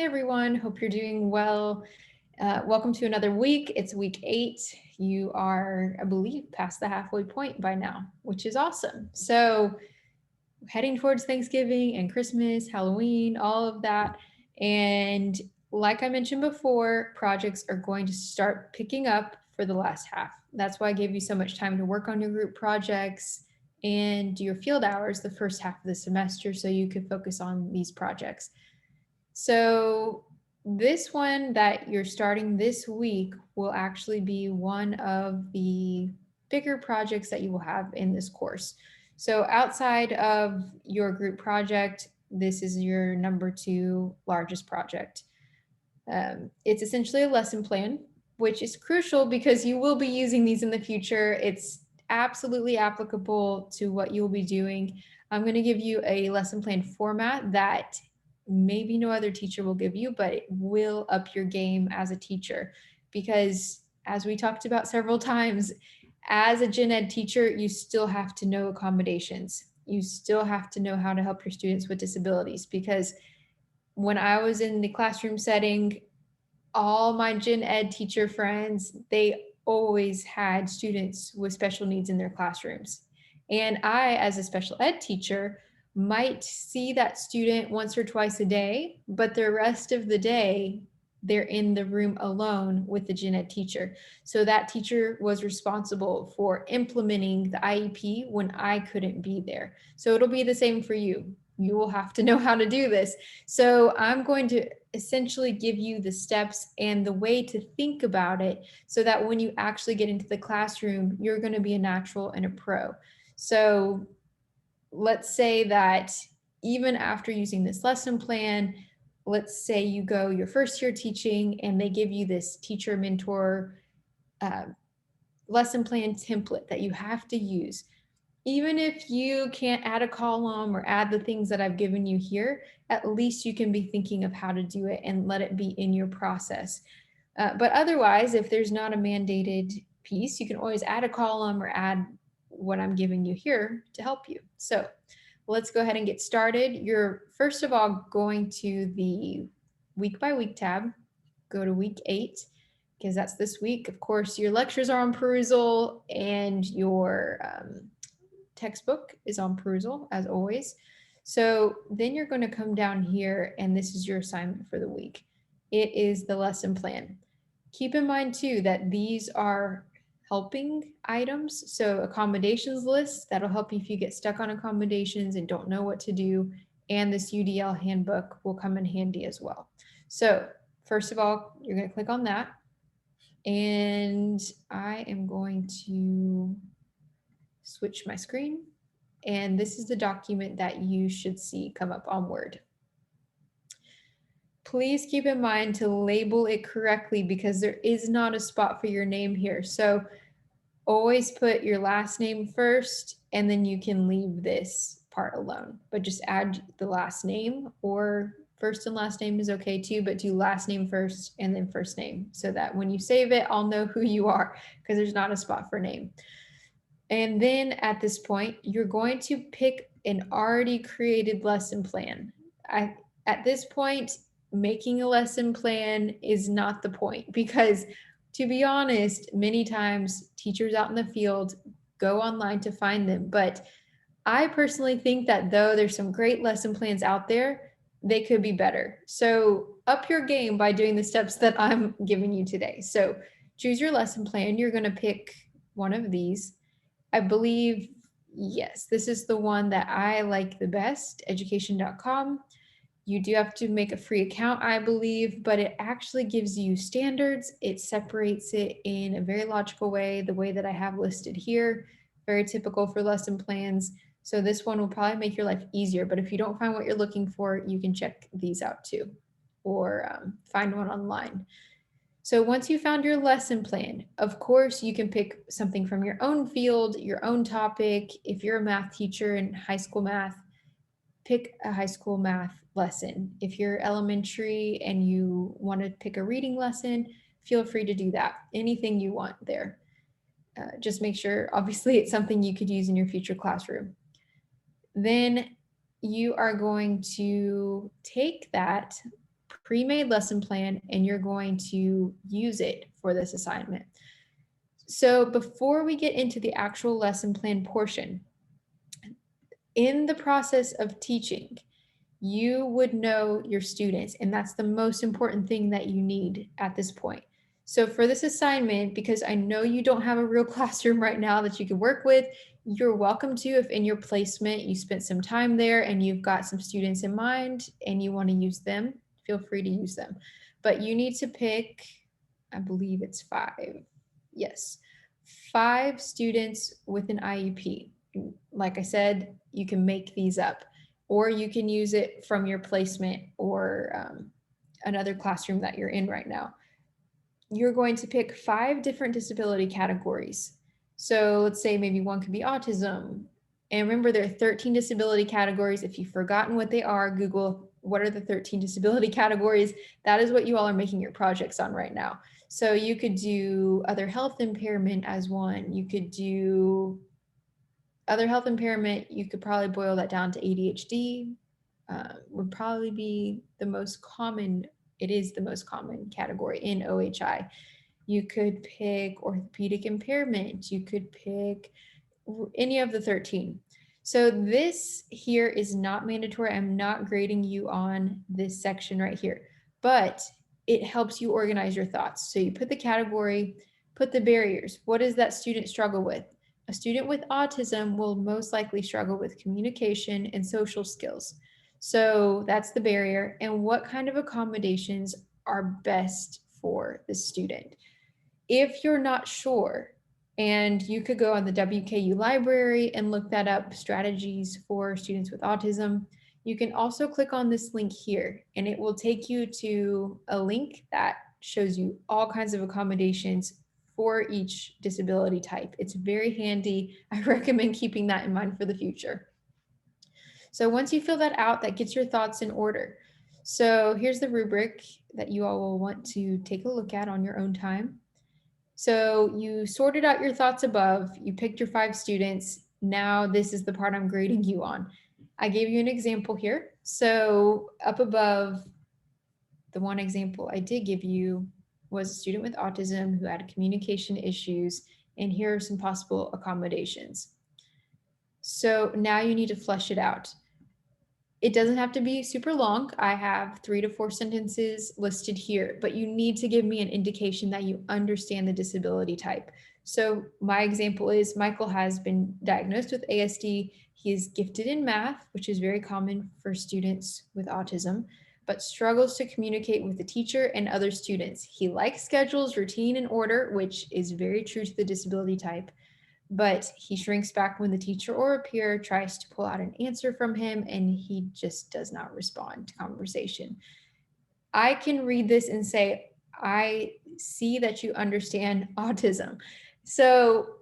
Hey everyone, hope you're doing well. Welcome to another week. It's week 8. You are, I believe, past the halfway point by now, which is awesome. So, heading towards Thanksgiving and Christmas, Halloween, all of that. And like I mentioned before, projects are going to start picking up for the last half. That's why I gave you so much time to work on your group projects and do your field hours the first half of the semester so you could focus on these projects. So, this one that you're starting this week will actually be one of the bigger projects that you will have in this course. So, outside of your group project, this is your number 2 largest project. It's essentially a lesson plan, which is crucial because you will be using these in the future. It's absolutely applicable to what you'll be doing. I'm going to give you a lesson plan format that maybe no other teacher will give you, but it will up your game as a teacher. Because as we talked about several times, as a gen ed teacher, you still have to know accommodations. You still have to know how to help your students with disabilities because when I was in the classroom setting, all my gen ed teacher friends, they always had students with special needs in their classrooms. And I, as a special ed teacher, might see that student once or twice a day, but the rest of the day, they're in the room alone with the gen ed teacher. So that teacher was responsible for implementing the IEP when I couldn't be there. So it'll be the same for you. You will have to know how to do this. So I'm going to essentially give you the steps and the way to think about it so that when you actually get into the classroom, you're going to be a natural and a pro. So let's say that even after using this lesson plan, let's say you go your first year teaching and they give you this teacher mentor uh, lesson plan template that you have to use. Even if you can't add a column or add the things that I've given you here, at least you can be thinking of how to do it and let it be in your process. But otherwise, if there's not a mandated piece, you can always add a column or add what I'm giving you here to help you. So let's go ahead and get started. You're first of all going to the week by week tab, go to week 8 because that's this week. Of course, your lectures are on perusal and your textbook is on perusal as always. So then you're going to come down here and this is your assignment for the week. It is the lesson plan. Keep in mind too that these are helping items. So accommodations list, that'll help you if you get stuck on accommodations and don't know what to do. And this UDL handbook will come in handy as well. So first of all, you're going to click on that. And I am going to switch my screen. And this is the document that you should see come up on Word. Please keep in mind to label it correctly because there is not a spot for your name here. So always put your last name first and then you can leave this part alone, but just add the last name, or first and last name is okay too, but do last name first and then first name so that when you save it, I'll know who you are because there's not a spot for name. And then at this point, you're going to pick an already created lesson plan. At this point, making a lesson plan is not the point because, to be honest, many times teachers out in the field go online to find them. But I personally think that though there's some great lesson plans out there, they could be better. So up your game by doing the steps that I'm giving you today. So choose your lesson plan. You're going to pick one of these. I believe, yes, this is the one that I like the best, education.com. You do have to make a free account, I believe, but it actually gives you standards. It separates it in a very logical way, the way that I have listed here, very typical for lesson plans. So this one will probably make your life easier, but if you don't find what you're looking for, you can check these out too, or find one online. So once you found your lesson plan, of course, you can pick something from your own field, your own topic. If you're a math teacher in high school math, pick a high school math lesson. If you're elementary and you want to pick a reading lesson, feel free to do that. Anything you want there. Just make sure, obviously, it's something you could use in your future classroom. Then you are going to take that pre-made lesson plan and you're going to use it for this assignment. So before we get into the actual lesson plan portion, in the process of teaching, you would know your students, and that's the most important thing that you need at this point. So for this assignment, because I know you don't have a real classroom right now that you can work with, you're welcome to, if in your placement you spent some time there and you've got some students in mind and you want to use them, feel free to use them. But you need to pick, I believe it's 5. Yes, 5 students with an IEP. Like I said, you can make these up, or you can use it from your placement or another classroom that you're in right now. You're going to pick 5 different disability categories. So let's say maybe one could be autism. And remember, there are 13 disability categories. If you've forgotten what they are, Google what are the 13 disability categories. That is what you all are making your projects on right now. So you could do other health impairment as one. You could do other health impairment. You could probably boil that down to ADHD. Would probably be the most common. It is the most common category in OHI. You could pick orthopedic impairment. You could pick any of the 13. So this here is not mandatory. I'm not grading you on this section right here, but it helps you organize your thoughts. So you put the category, put the barriers. What does that student struggle with? A student with autism will most likely struggle with communication and social skills. So that's the barrier. And what kind of accommodations are best for the student? If you're not sure, and you could go on the WKU library and look that up, strategies for students with autism. You can also click on this link here, and it will take you to a link that shows you all kinds of accommodations for each disability type. It's very handy. I recommend keeping that in mind for the future. So once you fill that out, that gets your thoughts in order. So here's the rubric that you all will want to take a look at on your own time. So you sorted out your thoughts above, you picked your 5 students. Now this is the part I'm grading you on. I gave you an example here. So up above, the one example I did give you was a student with autism who had communication issues, and here are some possible accommodations. So now you need to flesh it out. It doesn't have to be super long. I have 3 to 4 sentences listed here, but you need to give me an indication that you understand the disability type. So my example is Michael has been diagnosed with ASD. He is gifted in math, which is very common for students with autism, but struggles to communicate with the teacher and other students. He likes schedules, routine, and order, which is very true to the disability type. But he shrinks back when the teacher or a peer tries to pull out an answer from him, and he just does not respond to conversation. I can read this and say, I see that you understand autism. So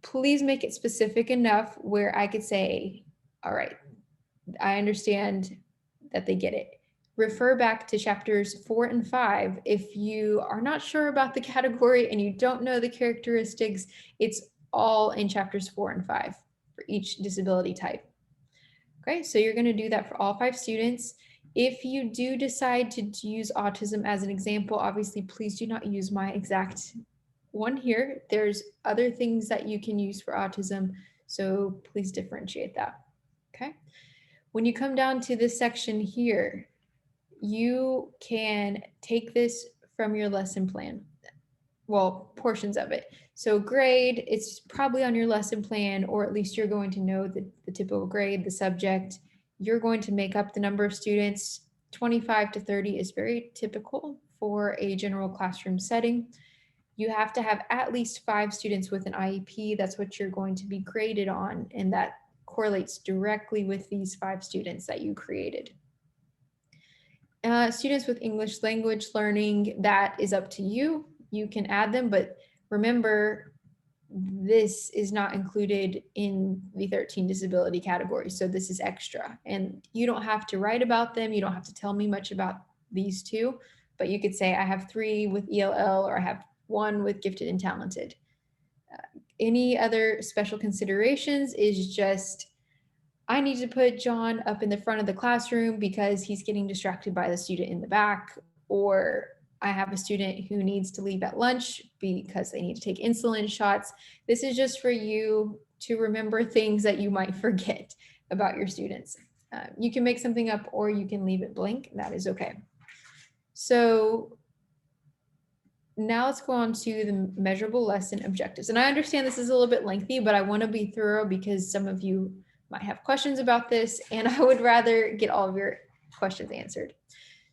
please make it specific enough where I could say, all right, I understand that they get it. Refer back to chapters 4 and 5. If you are not sure about the category and you don't know the characteristics, it's all in chapters 4 and 5 for each disability type. Okay, so you're going to do that for all 5 students. If you do decide to use autism as an example, obviously, please do not use my exact one here. There's other things that you can use for autism, so please differentiate that. Okay, when you come down to this section here, you can take this from your lesson plan. Well, portions of it. So grade, it's probably on your lesson plan, or at least you're going to know the typical grade, the subject. You're going to make up the number of students. 25 to 30 is very typical for a general classroom setting. You have to have at least 5 students with an IEP. That's what you're going to be graded on, and that correlates directly with these 5 students that you created. Students with English language learning, that is up to you. You can add them, but remember, this is not included in the 13 disability categories. So this is extra, and you don't have to write about them. You don't have to tell me much about these 2, but you could say I have 3 with ELL, or I have 1 with gifted and talented. Any other special considerations is just, I need to put John up in the front of the classroom because he's getting distracted by the student in the back, or I have a student who needs to leave at lunch because they need to take insulin shots. This is just for you to remember things that you might forget about your students. You can make something up or you can leave it blank. That is okay. So now let's go on to the measurable lesson objectives. And I understand this is a little bit lengthy, but I want to be thorough because some of you might have questions about this, and I would rather get all of your questions answered.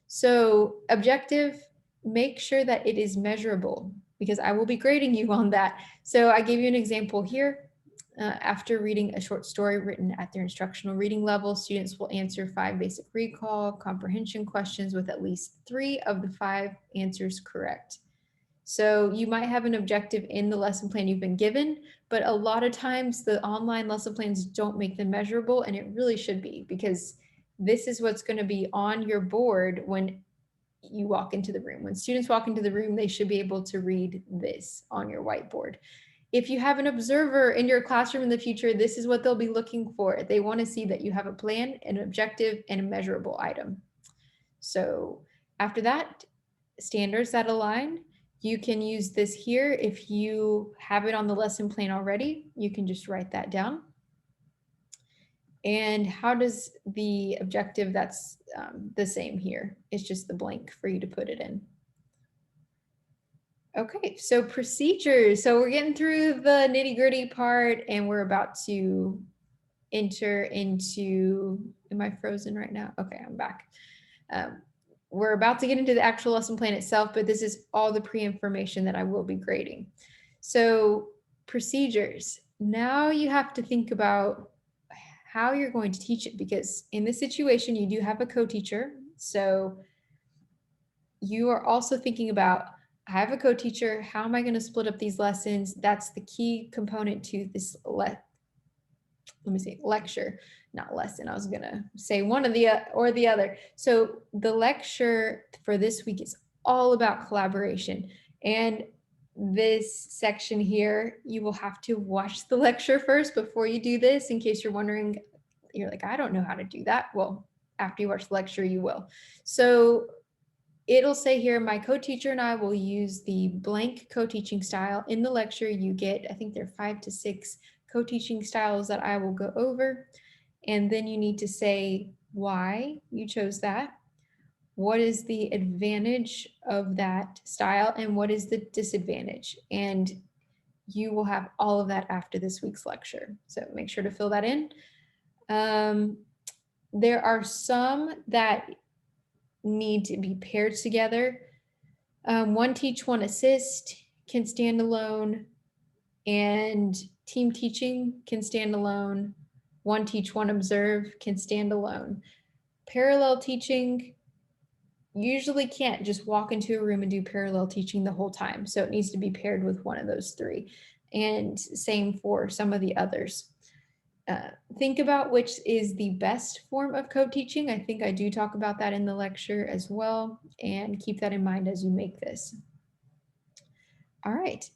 So objective, make sure that it is measurable because I will be grading you on that. So I gave you an example here. After reading a short story written at their instructional reading level, students will answer 5 basic recall comprehension questions with at least 3 of the 5 answers correct. So you might have an objective in the lesson plan you've been given, but a lot of times the online lesson plans don't make them measurable, and it really should be because this is what's going to be on your board when you walk into the room. When students walk into the room, they should be able to read this on your whiteboard. If you have an observer in your classroom in the future, this is what they'll be looking for. They want to see that you have a plan, an objective, and a measurable item. So after that, standards that align. You can use this here. If you have it on the lesson plan already, you can just write that down. And how does the objective, that's the same here. It's just the blank for you to put it in. Okay, so procedures. So we're getting through the nitty gritty part and we're about to enter into, am I frozen right now? Okay, I'm back. We're about to get into the actual lesson plan itself, but this is all the pre-information that I will be grading. So procedures. Now you have to think about how you're going to teach it, because in this situation, you do have a co-teacher. So you are also thinking about, I have a co-teacher, how am I going to split up these lessons? That's the key component to this lecture, not lesson. I was gonna say one of the or the other. So the lecture for this week is all about collaboration. And this section here, you will have to watch the lecture first before you do this, in case you're wondering, you're like, I don't know how to do that. Well, after you watch the lecture, you will. So it'll say here, my co-teacher and I will use the blank co-teaching style. In the lecture, you get, I think there are 5 to 6 co-teaching styles that I will go over. And then you need to say why you chose that. What is the advantage of that style and what is the disadvantage? And you will have all of that after this week's lecture. So make sure to fill that in. There are some that need to be paired together. One teach, one assist can stand alone, and team teaching can stand alone. One teach, one observe can stand alone. Parallel teaching usually can't just walk into a room and do parallel teaching the whole time. So it needs to be paired with one of those 3. And same for some of the others. Think about which is the best form of co-teaching. I think I do talk about that in the lecture as well, and keep that in mind as you make this. All right,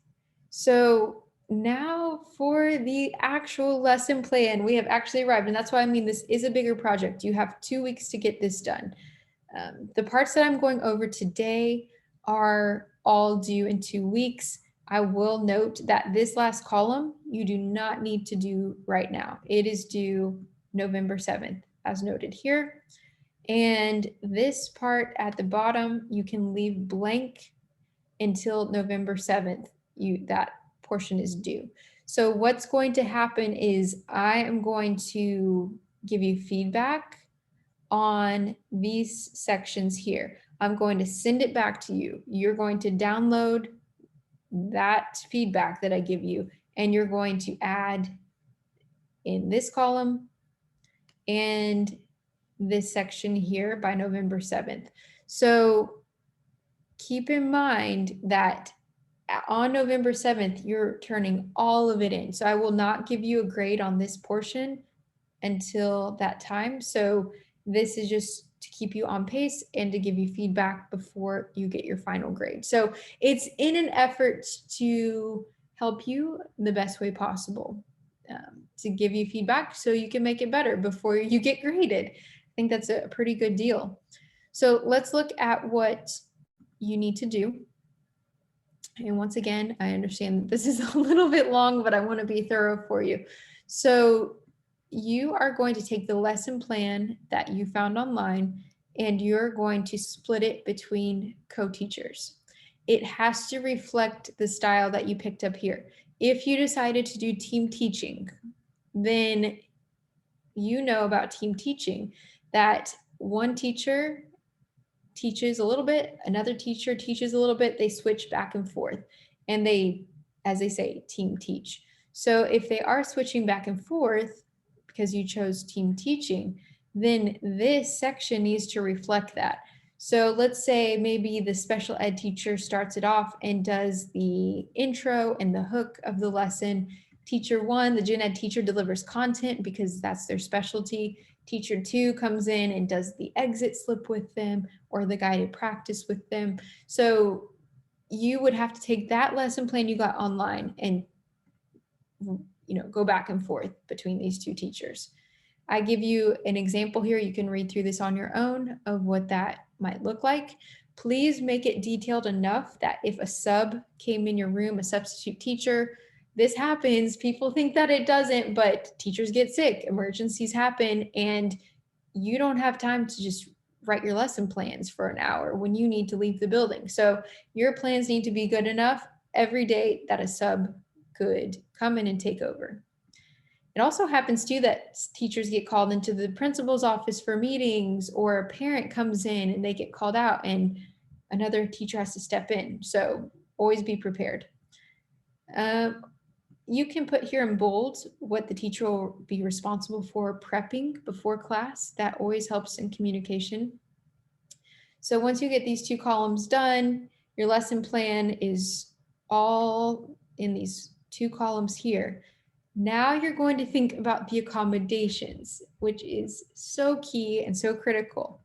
so now for the actual lesson plan. We have actually arrived, and that's why I mean this is a bigger project. You have 2 weeks to get this done. The parts that I'm going over today are all due in 2 weeks. I will note that this last column, you do not need to do right now. It is due November 7th, as noted here. And this part at the bottom, you can leave blank until November 7th. That portion is due. So what's going to happen is I am going to give you feedback on these sections here. I'm going to send it back to you. You're going to download that feedback that I give you, and you're going to add in this column and this section here by November 7th. So keep in mind that on November 7th, you're turning all of it in. So I will not give you a grade on this portion until that time. So this is just to keep you on pace and to give you feedback before you get your final grade. So it's in an effort to help you the best way possible. to give you feedback so you can make it better before you get graded. I think that's a pretty good deal. So let's look at what you need to do. And once again, I understand this is a little bit long, but I want to be thorough for you. So you are going to take the lesson plan that you found online and you're going to split it between co-teachers. It has to reflect the style that you picked up here. If you decided to do team teaching, then you know about team teaching that one teacher teaches a little bit, another teacher teaches a little bit, they switch back and forth, and they, as they say, team teach. So if they are switching back and forth because you chose team teaching, then this section needs to reflect that. So let's say maybe the special ed teacher starts it off and does the intro and the hook of the lesson. Teacher one, the gen ed teacher, delivers content because that's their specialty. Teacher two comes in and does the exit slip with them or the guided practice with them. So you would have to take that lesson plan you got online and go back and forth between these two teachers. I give you an example here. You can read through this on your own of what that might look like. Please make it detailed enough that if a sub came in your room, a substitute teacher, this happens. People think that it doesn't, but teachers get sick, emergencies happen, and you don't have time to just write your lesson plans for an hour when you need to leave the building. So your plans need to be good enough every day that a sub could come in and take over. It also happens too that teachers get called into the principal's office for meetings, or a parent comes in and they get called out and another teacher has to step in. So always be prepared. You can put here in bold what the teacher will be responsible for prepping before class. That always helps in communication. So once you get these two columns done, your lesson plan is all in these two columns here. Now you're going to think about the accommodations, which is so key and so critical.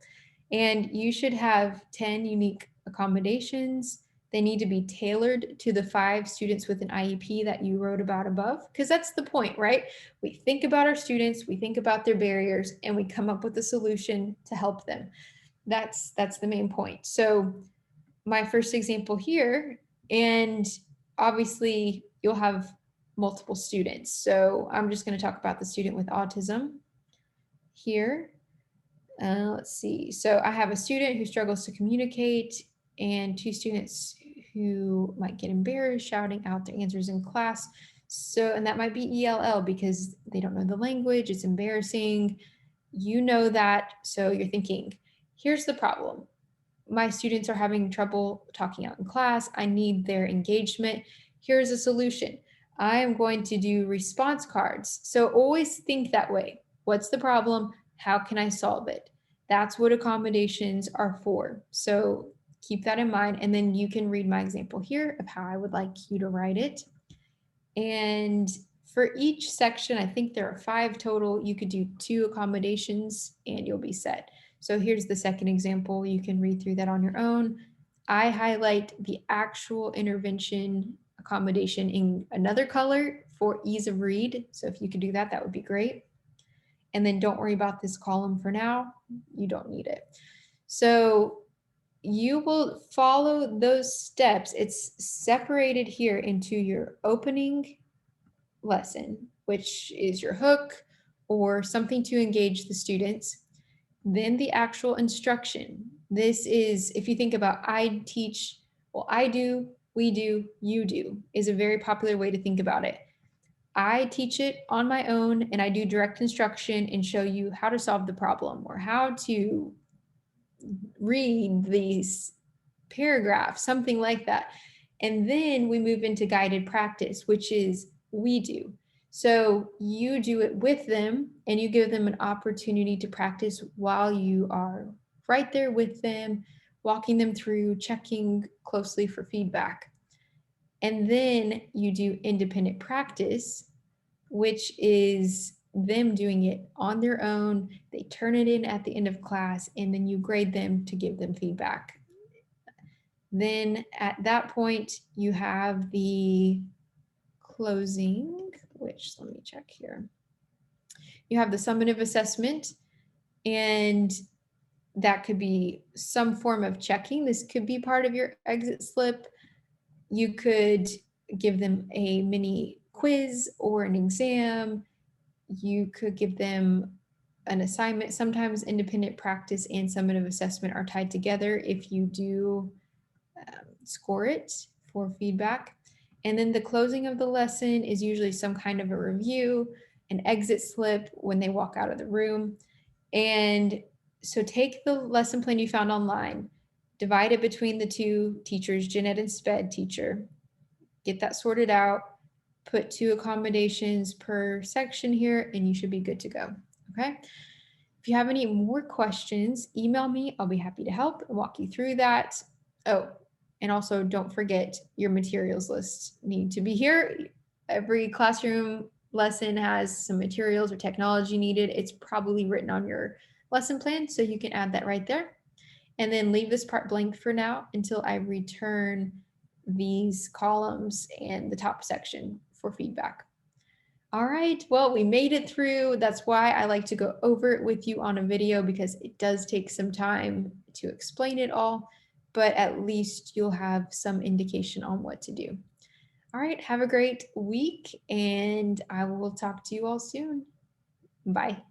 And you should have 10 unique accommodations. They need to be tailored to the 5 students with an IEP that you wrote about above, because that's the point, right? We think about our students, we think about their barriers, and we come up with a solution to help them. That's the main point. So my first example here, and obviously you'll have multiple students. So I'm just going to talk about the student with autism here. Let's see. So I have a student who struggles to communicate and 2 students who might get embarrassed shouting out their answers in class. So, and that might be ELL because they don't know the language. It's embarrassing. You know that. So you're thinking, here's the problem. My students are having trouble talking out in class. I need their engagement. Here's a solution. I am going to do response cards. So always think that way. What's the problem? How can I solve it? That's what accommodations are for. So keep that in mind. And then you can read my example here of how I would like you to write it. And for each section, I think there are 5 total. You could do 2 accommodations and you'll be set. So here's the second example. You can read through that on your own. I highlight the actual intervention accommodation in another color for ease of read. So if you could do that, that would be great. And then don't worry about this column for now. You don't need it. So you will follow those steps. It's separated here into your opening lesson, which is your hook or something to engage the students. Then the actual instruction. This is, if you think about I teach, well, I do, we do, you do, is a very popular way to think about it. I teach it on my own and I do direct instruction and show you how to solve the problem or how to read these paragraphs, something like that. And then we move into guided practice, which is we do. So you do it with them and you give them an opportunity to practice while you are right there with them, walking them through, checking closely for feedback. And then you do independent practice, which is them doing it on their own. They turn it in at the end of class and then you grade them to give them feedback. Then at that point, you have the closing which let me check here. You have the summative assessment, and that could be some form of checking. This could be part of your exit slip. You could give them a mini quiz or an exam. You could give them an assignment. Sometimes independent practice and summative assessment are tied together if you do score it for feedback. And then the closing of the lesson is usually some kind of a review, an exit slip when they walk out of the room. And so take the lesson plan you found online, divide it between the two teachers, gen ed and sped teacher, get that sorted out, put 2 accommodations per section here, and you should be good to go. Okay. If you have any more questions, email me. I'll be happy to help and walk you through that. Oh, and also don't forget your materials lists need to be here. Every classroom lesson has some materials or technology needed. It's probably written on your lesson plan, so you can add that right there. And then leave this part blank for now until I return these columns and the top section for feedback. All right, well, we made it through. That's why I like to go over it with you on a video, because it does take some time to explain it all, but at least you'll have some indication on what to do. All right, have a great week, and I will talk to you all soon. Bye.